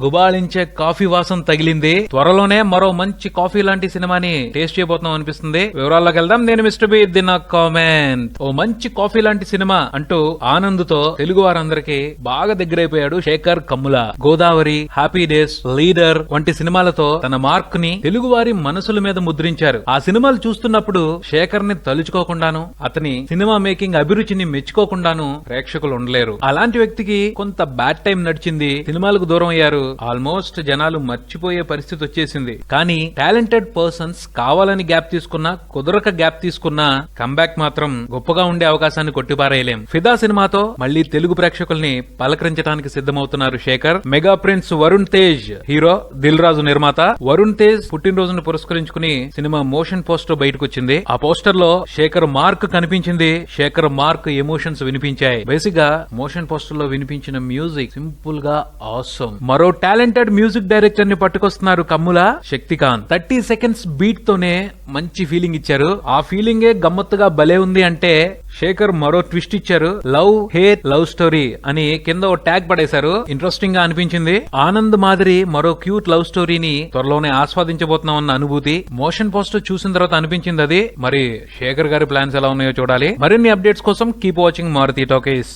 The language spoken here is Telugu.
గుబాళించే కాఫీ వాసన తగిలింది. త్వరలోనే మరో మంచి కాఫీ లాంటి సినిమాని టేస్ట్ చేయబోతున్నాం అనిపిస్తుంది. వివరాల్లోకి వెళ్దాం. నేను మిస్టర్ బి ది నా కామెంట్. ఓ మంచి కాఫీ లాంటి సినిమా అంటూ ఆనంద్ తో తెలుగు వారందరికీ బాగా దగ్గరైపోయాడు Sekhar Kammula. Godavari, happy days, leader వంటి సినిమాలతో తన మార్క్ ని తెలుగు వారి మనసుల మీద ముద్రించారు. ఆ సినిమాలు చూస్తున్నప్పుడు శేఖర్ ని తలుచుకోకుండాను, అతని సినిమా మేకింగ్ అభిరుచిని మెచ్చుకోకుండాను ప్రేక్షకులు ఉండలేరు. అలాంటి వ్యక్తికి కొంత బ్యాడ్ టైం నడిచింది. సినిమాలకు దూరం అయ్యారు. ఆల్మోస్ట్ జనాలు మర్చిపోయే పరిస్థితి వచ్చేసింది. కానీ టాలెంటెడ్ పర్సన్స్ కావాలని గ్యాప్ తీసుకున్నా, కుదరక గ్యాప్ తీసుకున్నా కంబ్యాక్ మాత్రం గొప్పగా ఉండే అవకాశాన్ని కొట్టిపారేయలేం. ఫిదా సినిమాతో మళ్లీ తెలుగు ప్రేక్షకుల్ని పలకరించడానికి సిద్ధమవుతున్నారు Sekhar. Mega prince Varun Tej hero, Dil Raju నిర్మాత. వరుణ్ తేజ్ పుట్టినరోజును పురస్కరించుకుని సినిమా మోషన్ పోస్టర్ బయటకు వచ్చింది. ఆ పోస్టర్ లో శేఖర్ మార్క్ కనిపించింది. శేఖర్ మార్క్ ఎమోషన్స్ వినిపించాయి. బేసిక్ గా మోషన్ పోస్టర్ లో వినిపించిన మ్యూజిక్ సింపుల్ గా ఆసమ్. మరో టాలెంటెడ్ మ్యూజిక్ డైరెక్టర్ ని పట్టుకొస్తున్నారు కమ్ముల, శక్తికాంత్. 30 సెకండ్స్ బీట్ తోనే మంచి ఫీలింగ్ ఇచ్చారు. ఆ ఫీలింగే గమ్మత్తుగా భలే ఉంది అంటే శేఖర్ మరో ట్విస్ట్ ఇచ్చారు. లవ్ హేట్ లవ్ స్టోరీ అని కింద ఓ ట్యాగ్ పడేశారు. ఇంట్రెస్టింగ్ గా అనిపించింది. ఆనంద్ మాదిరి మరో క్యూట్ లవ్ స్టోరీని త్వరలోనే ఆస్వాదించబోతున్నామన్న అనుభూతి మోషన్ పోస్టర్ చూసిన తర్వాత అనిపించింది. అది మరి శేఖర్ గారి ప్లాన్స్ ఎలా ఉన్నాయో చూడాలి. మరిన్ని అప్డేట్స్ కోసం కీప్ వాచింగ్ మారుతి టాకీస్.